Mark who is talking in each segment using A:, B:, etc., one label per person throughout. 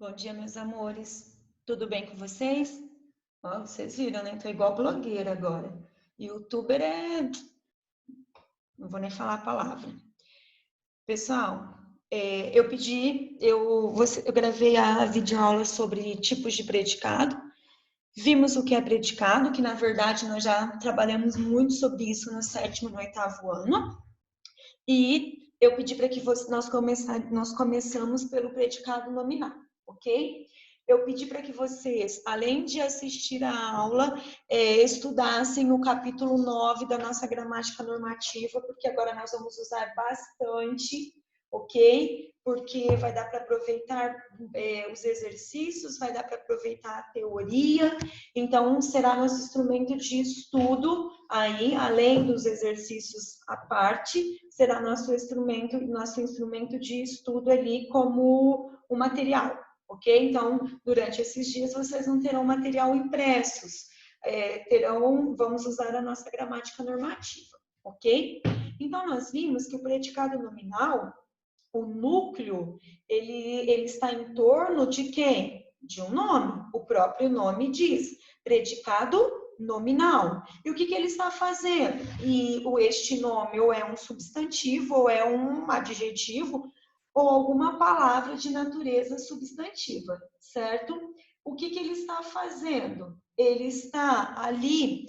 A: Bom dia, meus amores. Tudo bem com vocês? Ó, vocês viram, né? Tô igual blogueira agora. Youtuber é... Não vou nem falar a palavra. Pessoal, eu gravei a videoaula sobre tipos de predicado. Vimos o que é predicado, que na verdade nós já trabalhamos muito sobre isso no sétimo e no oitavo ano. E eu pedi para que nós começamos pelo predicado nominal, ok? Eu pedi para que vocês, além de assistir a aula, estudassem o capítulo 9 da nossa gramática normativa, porque agora nós vamos usar bastante, ok? Porque vai dar para aproveitar os exercícios, vai dar para aproveitar a teoria, então será nosso instrumento de estudo aí, além dos exercícios à parte, será nosso instrumento de estudo ali como o material, ok? Então, durante esses dias vocês não terão material impressos, vamos usar a nossa gramática normativa, ok? Então, nós vimos que o predicado nominal, o núcleo, ele está em torno de quem? De um nome. O próprio nome diz, predicado nominal. E o que ele está fazendo? E este nome ou é um substantivo, ou é um adjetivo, ou alguma palavra de natureza substantiva, certo? O que ele está fazendo? Ele está ali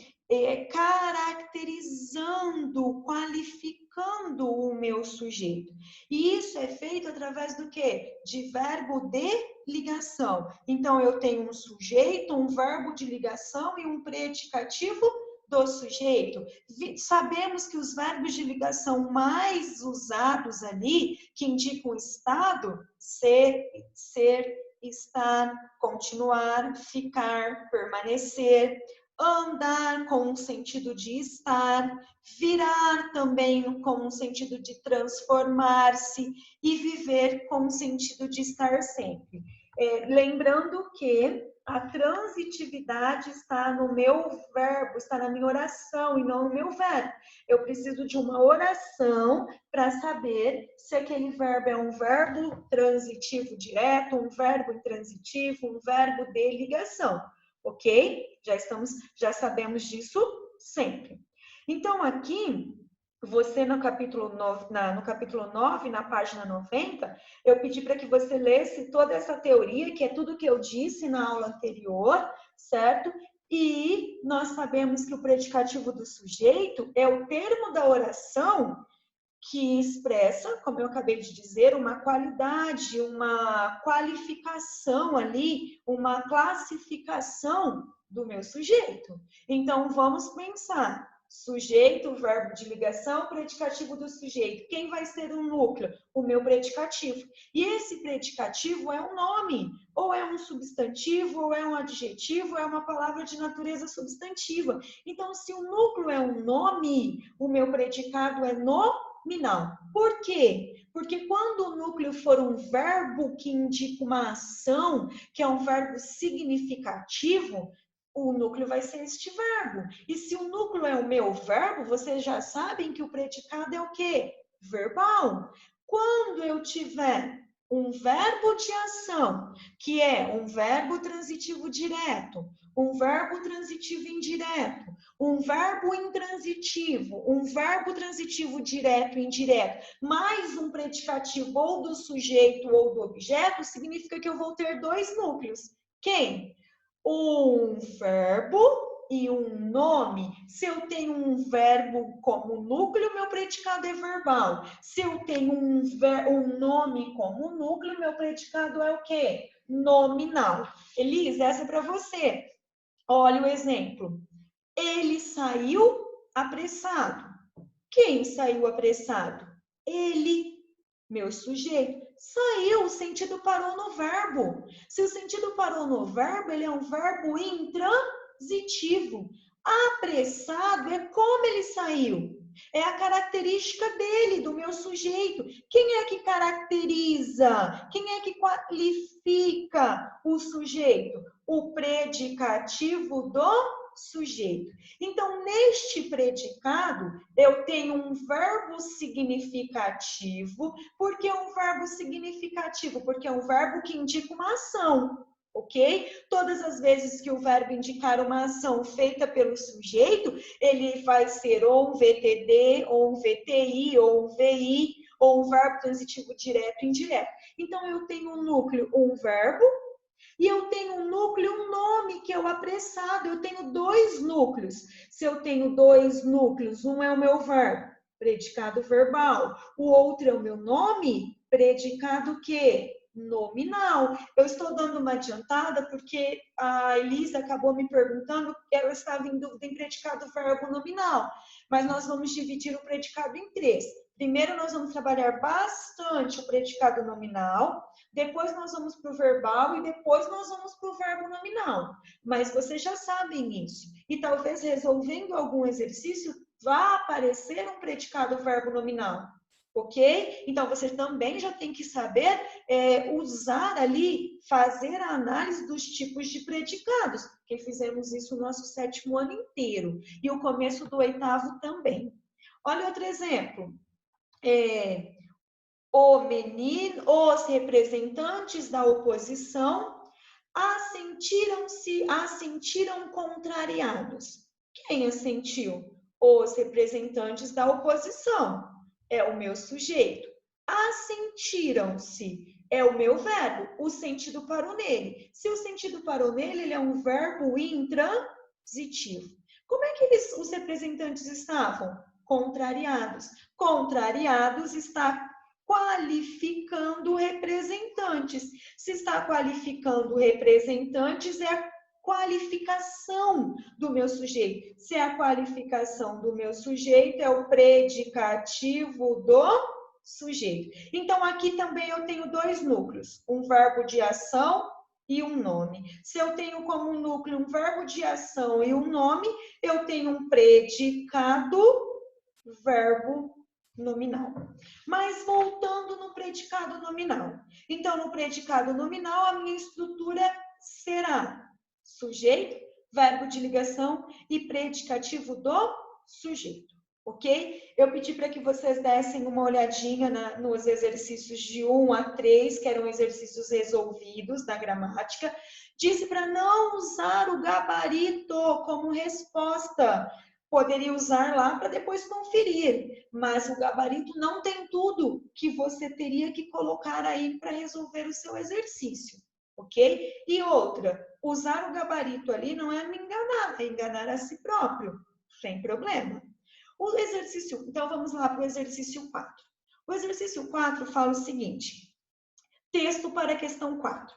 A: caracterizando, qualificando o meu sujeito. E isso é feito através do quê? De verbo de ligação. Então, eu tenho um sujeito, um verbo de ligação e um predicativo do sujeito. Sabemos que os verbos de ligação mais usados ali, que indicam estado, ser, estar, continuar, ficar, permanecer, andar com o sentido de estar, virar também com o sentido de transformar-se e viver com o sentido de estar sempre. Lembrando que a transitividade está no meu verbo, está na minha oração e não no meu verbo. Eu preciso de uma oração para saber se aquele verbo é um verbo transitivo direto, um verbo intransitivo, um verbo de ligação, ok? Já sabemos disso sempre. Então, aqui, você no capítulo 9, na página 90, eu pedi para que você lesse toda essa teoria, que é tudo que eu disse na aula anterior, certo? E nós sabemos que o predicativo do sujeito é o termo da oração que expressa, como eu acabei de dizer, uma qualidade, uma qualificação ali, uma classificação do meu sujeito. Então, vamos pensar. Sujeito, verbo de ligação, predicativo do sujeito. Quem vai ser o núcleo? O meu predicativo. E esse predicativo é um nome, ou é um substantivo, ou é um adjetivo, ou é uma palavra de natureza substantiva. Então, se o núcleo é um nome, o meu predicado é nominal. Por quê? Porque quando o núcleo for um verbo que indica uma ação, que é um verbo significativo, o núcleo vai ser este verbo. E se o núcleo é o meu verbo, vocês já sabem que o predicado é o quê? Verbal. Quando eu tiver um verbo de ação, que é um verbo transitivo direto, um verbo transitivo indireto, um verbo intransitivo, um verbo transitivo direto e indireto, mais um predicativo ou do sujeito ou do objeto, significa que eu vou ter dois núcleos. Quem? Um verbo e um nome. Se eu tenho um verbo como núcleo, meu predicado é verbal. Se eu tenho um nome como núcleo, meu predicado é o quê? Nominal. Elisa, essa é para você. Olha o exemplo. Ele saiu apressado. Quem saiu apressado? Ele, meu sujeito. Saiu, o sentido parou no verbo. Se o sentido parou no verbo, ele é um verbo intransitivo. Apressado é como ele saiu. É a característica dele, do meu sujeito. Quem é que caracteriza? Quem é que qualifica o sujeito? O predicativo do sujeito. Então, neste predicado, eu tenho um verbo significativo. Por que um verbo significativo? Porque é um verbo que indica uma ação, ok? Todas as vezes que o verbo indicar uma ação feita pelo sujeito, ele vai ser ou um VTD, ou um VTI, ou um VI, ou um verbo transitivo direto e indireto. Então, eu tenho um núcleo, um verbo, e eu tenho um núcleo, um nome, que é o apressado. Eu tenho dois núcleos. Se eu tenho dois núcleos, um é o meu verbo, predicado verbal. O outro é o meu nome, predicado quê? Nominal. Eu estou dando uma adiantada porque a Elisa acabou me perguntando que ela estava em dúvida em predicado verbo nominal. Mas nós vamos dividir o predicado em três. Primeiro, nós vamos trabalhar bastante o predicado nominal, depois nós vamos para o verbal e depois nós vamos para o verbo nominal. Mas vocês já sabem isso. E talvez resolvendo algum exercício, vá aparecer um predicado verbo nominal. Ok? Então, você também já tem que saber usar ali, fazer a análise dos tipos de predicados, porque fizemos isso no nosso 7º ano inteiro. E o começo do 8º também. Olha outro exemplo. O menino, os representantes da oposição assentiram contrariados. Quem assentiu? Os representantes da oposição. É o meu sujeito. Assentiram-se. É o meu verbo. O sentido parou nele. Se o sentido parou nele, ele é um verbo intransitivo. Como é que os representantes estavam? Contrariados. Contrariados está qualificando representantes. Se está qualificando representantes, é a qualificação do meu sujeito. Se a qualificação do meu sujeito é o predicativo do sujeito. Então, aqui também eu tenho dois núcleos, um verbo de ação e um nome. Se eu tenho como núcleo um verbo de ação e um nome, eu tenho um predicado, verbo nominal. Mas voltando no predicado nominal. Então, no predicado nominal, a minha estrutura será sujeito, verbo de ligação e predicativo do sujeito. Ok? Eu pedi para que vocês dessem uma olhadinha nos exercícios de 1 a 3, que eram exercícios resolvidos da gramática. Disse para não usar o gabarito como resposta. Poderia usar lá para depois conferir, mas o gabarito não tem tudo que você teria que colocar aí para resolver o seu exercício, ok? E outra, usar o gabarito ali não é me enganar, é enganar a si próprio, sem problema. O exercício, então vamos lá para o exercício 4. O exercício 4 fala o seguinte, texto para a questão 4.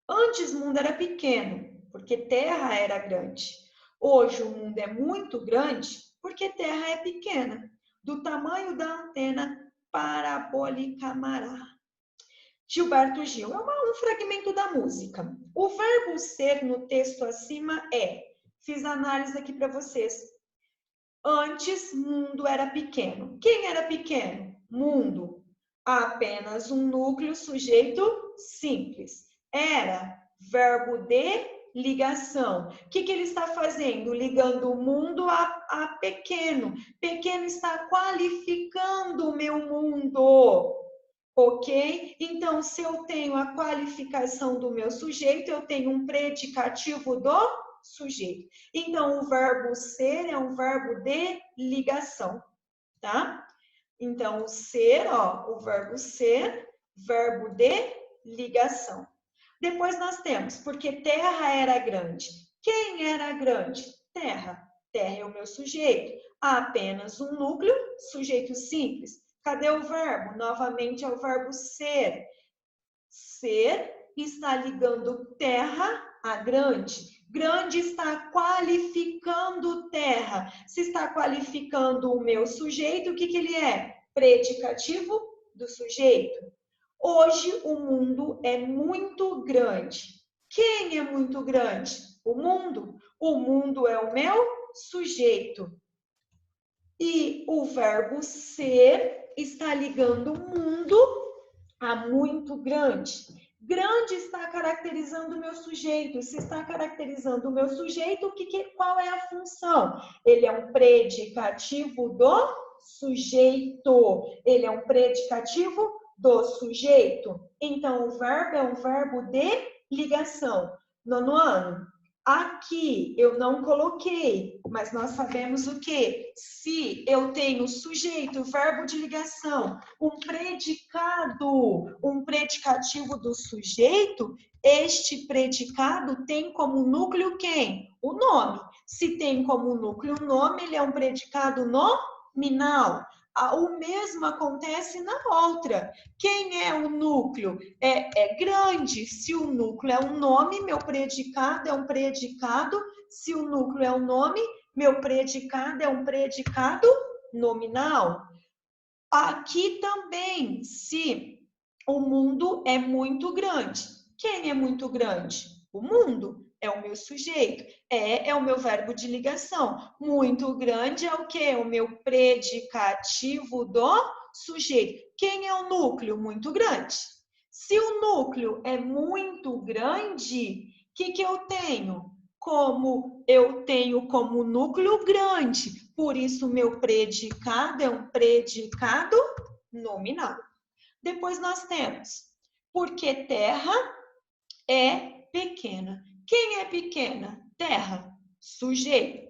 A: Antes o mundo era pequeno, porque terra era grande. Hoje o mundo é muito grande porque terra é pequena, do tamanho da antena parabólica Mará. Gilberto Gil, é um fragmento da música. O verbo ser no texto acima fiz a análise aqui para vocês. Antes, mundo era pequeno. Quem era pequeno? Mundo. Apenas um núcleo, sujeito simples. Era verbo de ligação. O que ele está fazendo? Ligando o mundo a pequeno. Pequeno está qualificando o meu mundo. Ok? Então, se eu tenho a qualificação do meu sujeito, eu tenho um predicativo do sujeito. Então, o verbo ser é um verbo de ligação, tá? Então, o ser, o verbo ser, verbo de ligação. Depois nós temos, porque terra era grande. Quem era grande? Terra. Terra é o meu sujeito. Há apenas um núcleo, sujeito simples. Cadê o verbo? Novamente é o verbo ser. Ser está ligando terra a grande. Grande está qualificando terra. Se está qualificando o meu sujeito, o que ele é? Predicativo do sujeito. Hoje o mundo é muito grande. Quem é muito grande? O mundo. O mundo é o meu sujeito. E o verbo ser está ligando o mundo a muito grande. Grande está caracterizando o meu sujeito. Se está caracterizando o meu sujeito, qual é a função? Ele é um predicativo do sujeito. Ele é um predicativo do sujeito. Então, o verbo é um verbo de ligação. Nono ano. Aqui eu não coloquei, mas nós sabemos o quê? Se eu tenho sujeito, verbo de ligação, um predicativo do sujeito, este predicado tem como núcleo quem? O nome. Se tem como núcleo o nome, ele é um predicado nominal. O mesmo acontece na outra. Quem é o núcleo? É grande. Se o núcleo é um nome, meu predicado é um predicado. Se o núcleo é um nome, meu predicado é um predicado nominal. Aqui também, se o mundo é muito grande. Quem é muito grande? O mundo. É o meu sujeito. É o meu verbo de ligação. Muito grande é o quê? O meu predicativo do sujeito. Quem é o núcleo? Muito grande. Se o núcleo é muito grande, o que eu tenho? Eu tenho como núcleo grande. Por isso, meu predicado é um predicado nominal. Depois nós temos, porque terra é pequena. Quem é pequena? Terra, sujeito.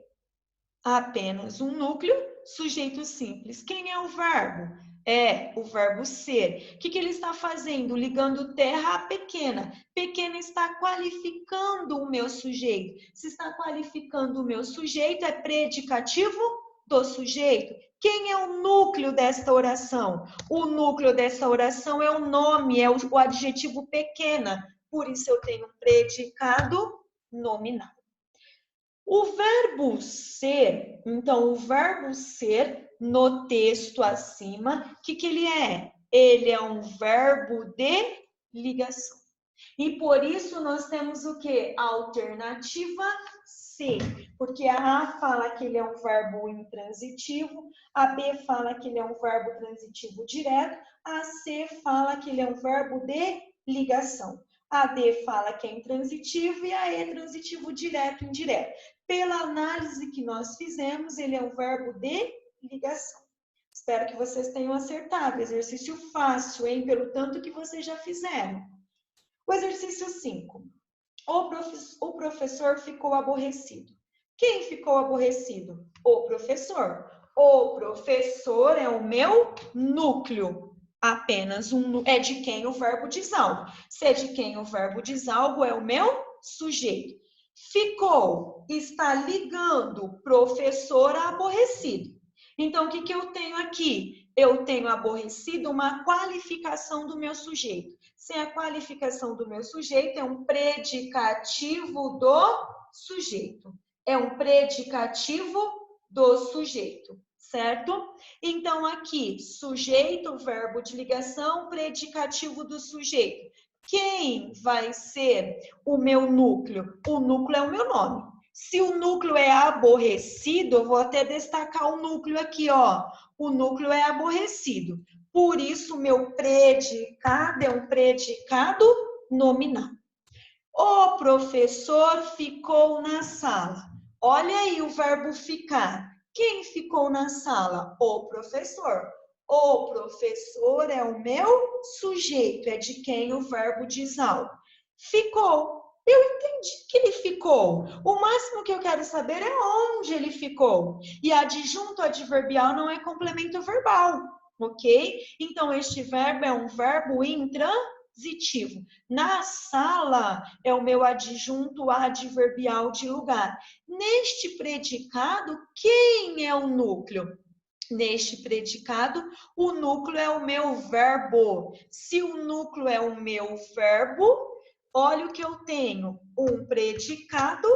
A: Apenas um núcleo, sujeito simples. Quem é o verbo? É o verbo ser. O que ele está fazendo? Ligando terra a pequena. Pequena está qualificando o meu sujeito. Se está qualificando o meu sujeito, é predicativo do sujeito. Quem é o núcleo desta oração? O núcleo dessa oração é o nome, é o adjetivo pequena. Por isso eu tenho um predicado nominal. O verbo ser, então, o verbo ser no texto acima, o que ele é? Ele é um verbo de ligação. E por isso nós temos o quê? Alternativa C, porque a A fala que ele é um verbo intransitivo, a B fala que ele é um verbo transitivo direto, a C fala que ele é um verbo de ligação. A D fala que é intransitivo e a E é transitivo direto e indireto. Pela análise que nós fizemos, ele é um verbo de ligação. Espero que vocês tenham acertado. Exercício fácil, hein? Pelo tanto que vocês já fizeram. O exercício 5. O professor ficou aborrecido. Quem ficou aborrecido? O professor. O professor é o meu núcleo. Apenas é de quem o verbo diz algo. Se é de quem o verbo diz algo, é o meu sujeito. Ficou, está ligando professor a aborrecido. Então, o que eu tenho aqui? Eu tenho aborrecido uma qualificação do meu sujeito. Se a qualificação do meu sujeito é um predicativo do sujeito. É um predicativo do sujeito, certo? Então, aqui, sujeito, verbo de ligação, predicativo do sujeito. Quem vai ser o meu núcleo? O núcleo é o meu nome. Se o núcleo é aborrecido, eu vou até destacar o núcleo aqui, ó. O núcleo é aborrecido. Por isso, meu predicado é um predicado nominal. O professor ficou na sala. Olha aí o verbo ficar. Quem ficou na sala? O professor. O professor é o meu sujeito, é de quem o verbo diz algo. Ficou. Eu entendi que ele ficou. O máximo que eu quero saber é onde ele ficou. E adjunto adverbial não é complemento verbal, ok? Então, este verbo é um verbo intransitivo. Na sala é o meu adjunto adverbial de lugar. Neste predicado, quem é o núcleo? Neste predicado, o núcleo é o meu verbo. Se o núcleo é o meu verbo, olha o que eu tenho, um predicado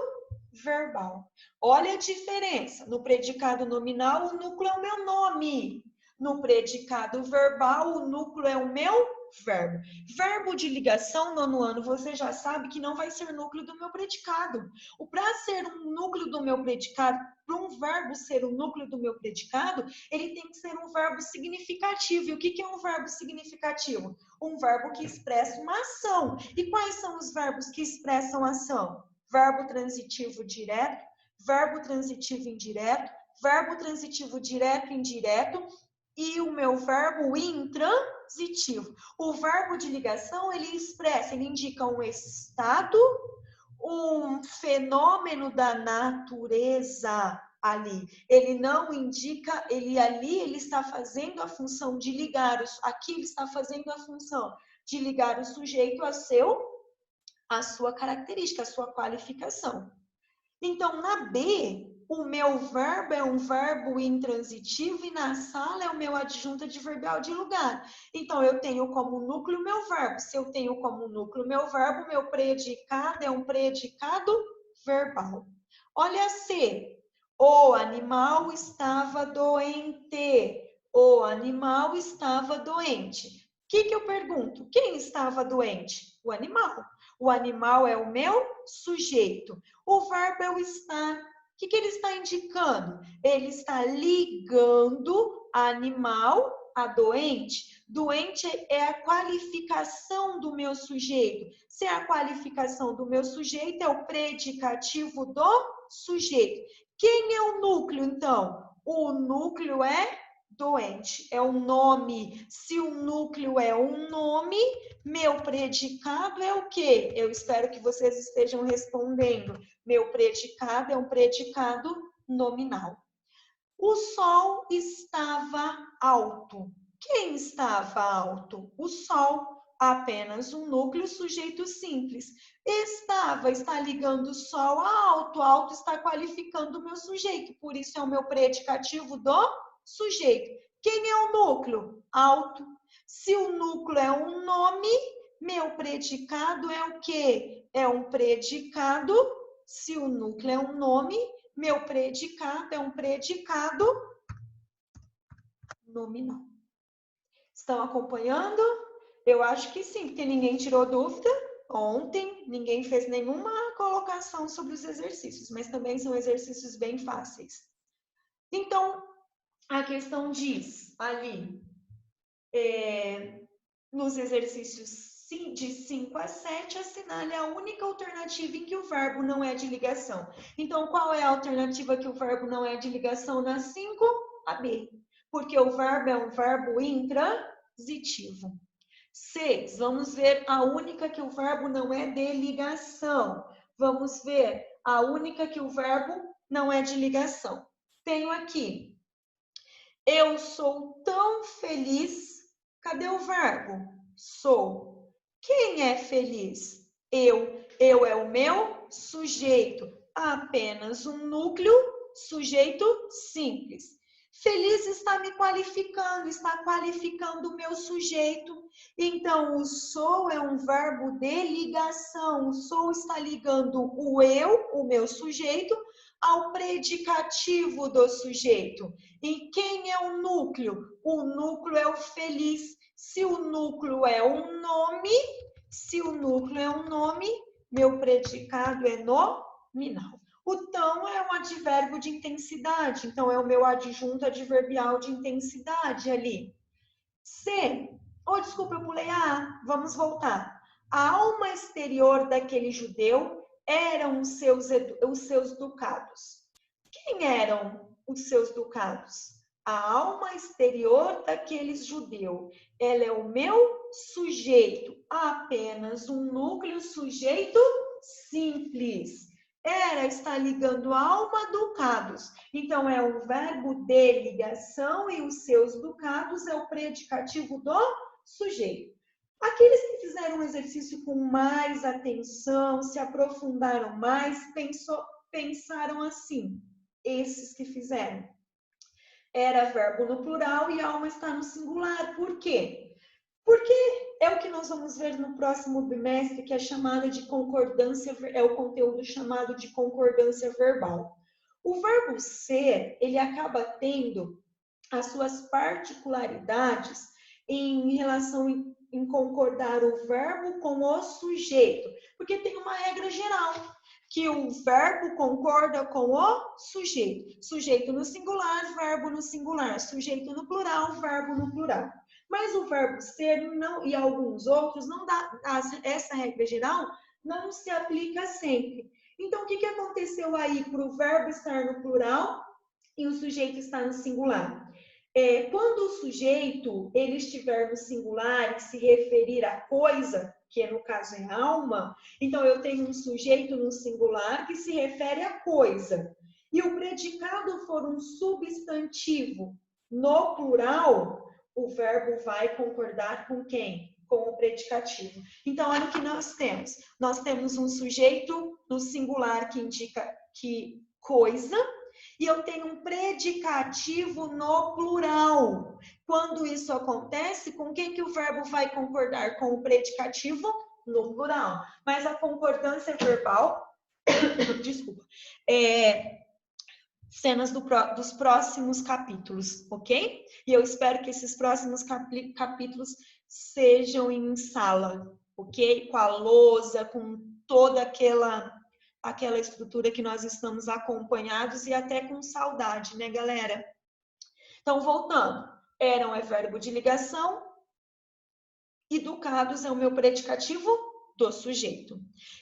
A: verbal. Olha a diferença. No predicado nominal, o núcleo é o meu nome. No predicado verbal, o núcleo é o meu verbo. Verbo de ligação, nono ano, você já sabe que não vai ser núcleo do meu predicado. Para ser um núcleo do meu predicado, para um verbo ser o núcleo do meu predicado, ele tem que ser um verbo significativo. E o que é um verbo significativo? Um verbo que expressa uma ação. E quais são os verbos que expressam ação? Verbo transitivo direto, verbo transitivo indireto, verbo transitivo direto e indireto, e o meu verbo intransitivo. O verbo de ligação, ele expressa, ele indica um estado, um fenômeno da natureza ali. Ele não indica, ele está fazendo a função de ligar, aqui ele está fazendo a função de ligar o sujeito a sua característica, a sua qualificação. Então, na B, o meu verbo é um verbo intransitivo e na sala é o meu adjunto adverbial de lugar. Então, eu tenho como núcleo meu verbo. Se eu tenho como núcleo meu verbo, meu predicado é um predicado verbal. Olha C. O animal estava doente. O animal estava doente. O que eu pergunto? Quem estava doente? O animal. O animal é o meu sujeito. O verbo é o estar. O que ele está indicando? Ele está ligando animal a doente. Doente é a qualificação do meu sujeito. Se é a qualificação do meu sujeito, é o predicativo do sujeito. Quem é o núcleo, então? O núcleo é doente, é um nome. Se o núcleo é um nome, meu predicado é o quê? Eu espero que vocês estejam respondendo. Meu predicado é um predicado nominal. O sol estava alto. Quem estava alto? O sol. Apenas um núcleo sujeito simples. Está ligando o sol a alto. Alto está qualificando o meu sujeito. Por isso é o meu predicativo do sujeito. Quem é o núcleo? Alto. Se o núcleo é um nome, meu predicado é o quê? É um predicado. Se o núcleo é um nome, meu predicado é um predicado nominal. Estão acompanhando? Eu acho que sim, porque ninguém tirou dúvida. Ontem, ninguém fez nenhuma colocação sobre os exercícios, mas também são exercícios bem fáceis. Então, a questão diz ali, nos exercícios de 5 a 7, assinale a única alternativa em que o verbo não é de ligação. Então, qual é a alternativa que o verbo não é de ligação na 5? A B. Porque o verbo é um verbo intransitivo. 6. Vamos ver a única que o verbo não é de ligação. Vamos ver a única que o verbo não é de ligação. Tenho aqui. Eu sou tão feliz. Cadê o verbo? Sou. Quem é feliz? Eu. Eu é o meu sujeito. Apenas um núcleo, sujeito simples. Feliz está me qualificando, está qualificando o meu sujeito. Então, o sou é um verbo de ligação. O sou está ligando o eu, o meu sujeito, ao predicativo do sujeito. E quem é o núcleo? O núcleo é o feliz. Se o núcleo é um nome, meu predicado é nominal. O tão é um advérbio de intensidade, então é o meu adjunto adverbial de intensidade ali. C. Desculpa, eu pulei a A. Vamos voltar. A alma exterior daquele judeu eram os seus ducados. Quem eram os seus ducados? A alma exterior daqueles judeu. Ela é o meu sujeito, apenas um núcleo sujeito simples. Está ligando alma a ducados. Então, é o verbo de ligação e os seus ducados é o predicativo do sujeito. Aqueles que fizeram um exercício com mais atenção, se aprofundaram mais, pensaram assim. Esses que fizeram. Era verbo no plural e alma está no singular. Por quê? Porque é o que nós vamos ver no próximo bimestre, que é chamada de concordância, é o conteúdo chamado de concordância verbal. O verbo ser, ele acaba tendo as suas particularidades em em concordar o verbo com o sujeito? Porque tem uma regra geral, que o verbo concorda com o sujeito. Sujeito no singular, verbo no singular. Sujeito no plural, verbo no plural. Mas o verbo ser não, e alguns outros, não dá, essa regra geral não se aplica sempre. Então, o que aconteceu aí para o verbo estar no plural e o sujeito estar no singular? Quando o sujeito ele estiver no singular e se referir a coisa, que no caso é alma, então eu tenho um sujeito no singular que se refere a coisa. E o predicado for um substantivo no plural, o verbo vai concordar com quem? Com o predicativo. Então, olha o que nós temos. Nós temos um sujeito no singular que indica que coisa, e eu tenho um predicativo no plural. Quando isso acontece, com quem que o verbo vai concordar? Com o predicativo no plural. Mas a concordância verbal, desculpa, cenas dos próximos capítulos, ok? E eu espero que esses próximos capítulos sejam em sala, ok? Com a lousa, com toda aquela estrutura que nós estamos acompanhados e até com saudade, né, galera? Então, voltando. Eram é verbo de ligação. Educados é o meu predicativo do sujeito.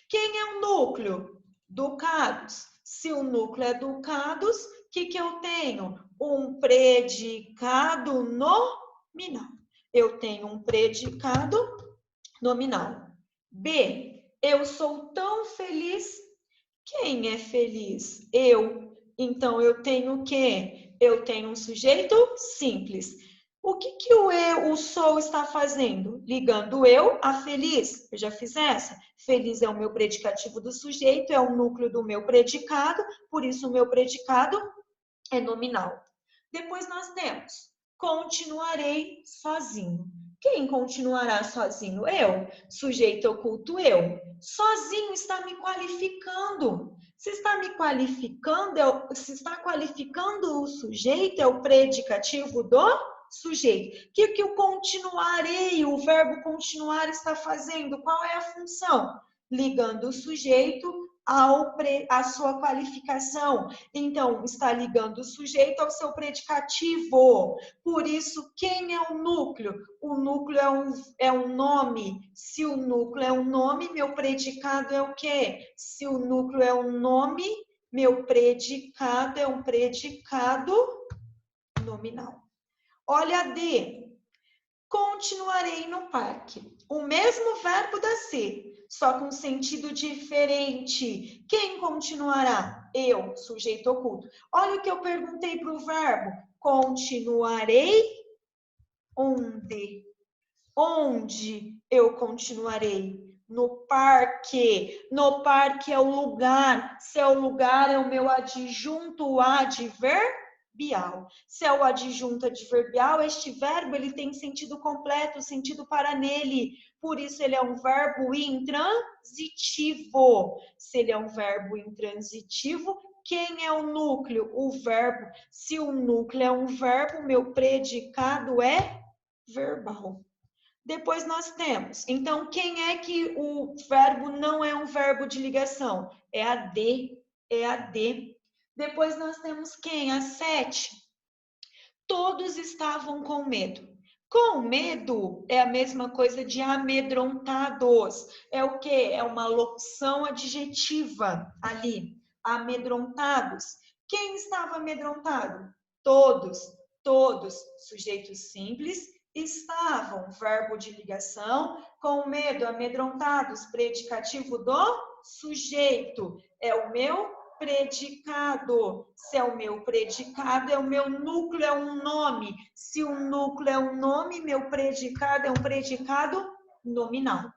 A: Quem é o núcleo? Ducados. Se o núcleo é ducados, o que eu tenho? Um predicado nominal. Eu tenho um predicado nominal. B. Eu sou tão feliz. Quem é feliz? Eu. Então, eu tenho o quê? Eu tenho um sujeito simples. O que o sou está fazendo? Ligando eu a feliz. Eu já fiz essa. Feliz é o meu predicativo do sujeito, é o núcleo do meu predicado, por isso o meu predicado é nominal. Depois nós temos continuarei sozinho. Quem continuará sozinho? Eu. Sujeito oculto, eu. Sozinho está me qualificando. Se está me qualificando, se está qualificando o sujeito, é o predicativo do sujeito. O que o continuarei, o verbo continuar está fazendo? Qual é a função? Ligando o sujeito à sua qualificação. Então, está ligando o sujeito ao seu predicativo. Por isso, quem é o núcleo? O núcleo é um nome. Se o núcleo é um nome, meu predicado é o quê? Se o núcleo é um nome, meu predicado é um predicado nominal. Olha a D. Continuarei no parque. O mesmo verbo da C, só com sentido diferente. Quem continuará? Eu, sujeito oculto. Olha o que eu perguntei para o verbo. Continuarei onde? Onde eu continuarei? No parque. No parque é o lugar. Se é o lugar, é o meu adjunto adverbial. Se é o adjunto adverbial, este verbo ele tem sentido completo, sentido para nele. Por isso, ele é um verbo intransitivo. Se ele é um verbo intransitivo, quem é o núcleo? O verbo. Se o núcleo é um verbo, meu predicado é verbal. Depois nós temos, então, quem é que o verbo não é um verbo de ligação? É a D, é a D. Depois nós temos quem? A 7. Todos estavam com medo. Com medo é a mesma coisa de amedrontados. É o quê? É uma locução adjetiva ali. Amedrontados. Quem estava amedrontado? Todos. Todos. Sujeito simples. Estavam, verbo de ligação. Com medo, amedrontados. Predicativo do sujeito. É o meu predicado. Se é o meu predicado, é o meu núcleo, é um nome. Se o núcleo é um nome, meu predicado é um predicado nominal.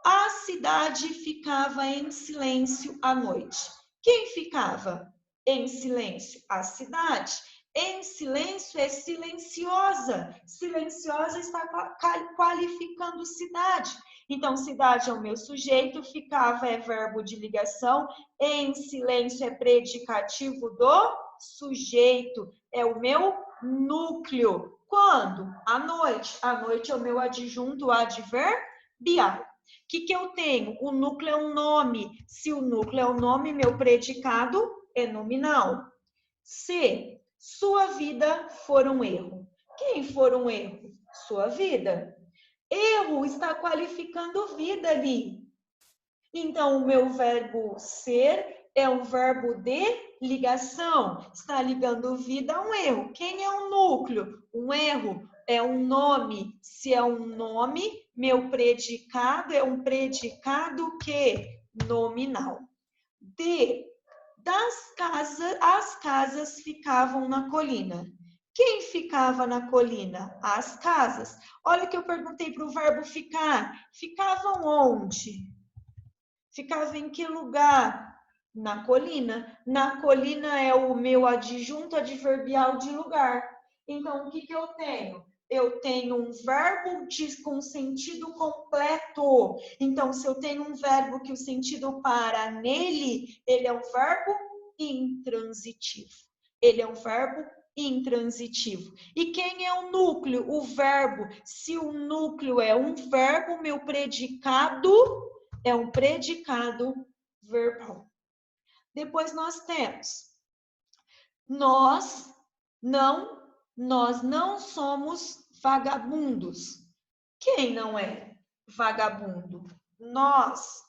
A: A cidade ficava em silêncio à noite. Quem ficava em silêncio? A cidade. Em silêncio é silenciosa. Silenciosa está qualificando cidade. Então, cidade é o meu sujeito, ficava é verbo de ligação, em silêncio é predicativo do sujeito, é o meu núcleo. Quando? À noite. À noite é o meu adjunto adverbial. O que eu tenho? O núcleo é um nome. Se o núcleo é um nome, meu predicado é nominal. Se sua vida for um erro. Quem for um erro? Sua vida. Erro está qualificando vida ali. Então, o meu verbo ser é um verbo de ligação. Está ligando vida a um erro. Quem é o núcleo? Um erro é um nome. Se é um nome, meu predicado é um predicado que? Nominal. As casas ficavam na colina. Quem ficava na colina? As casas. Olha o que eu perguntei para o verbo ficar. Ficavam onde? Ficava em que lugar? Na colina. Na colina é o meu adjunto adverbial de lugar. Então, o que eu tenho? Eu tenho um verbo com sentido completo. Então, se eu tenho um verbo que o sentido para nele, ele é um verbo intransitivo. Ele é um verbo intransitivo. E quem é o núcleo? O verbo. Se o núcleo é um verbo, meu predicado é um predicado verbal. Depois nós temos nós não somos vagabundos. Quem não é vagabundo? Nós.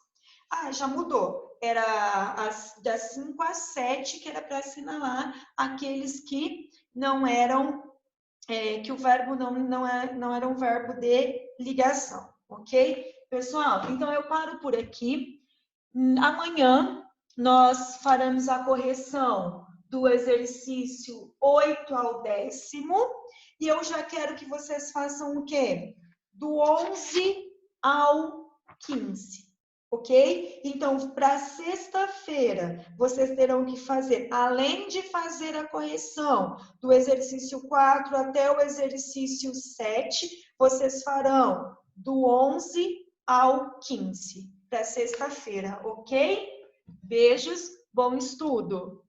A: Ah, já mudou. Era das 5 às 7 que era para assinalar aqueles que não eram, que o verbo não era um verbo de ligação, ok? Pessoal, então eu paro por aqui. Amanhã nós faremos a correção do exercício 8 ao 10º e eu já quero que vocês façam o quê? Do 11 ao 15, ok? Então, para sexta-feira, vocês terão que fazer, além de fazer a correção do exercício 4 até o exercício 7, vocês farão do 11 ao 15 para sexta-feira, ok? Beijos, bom estudo!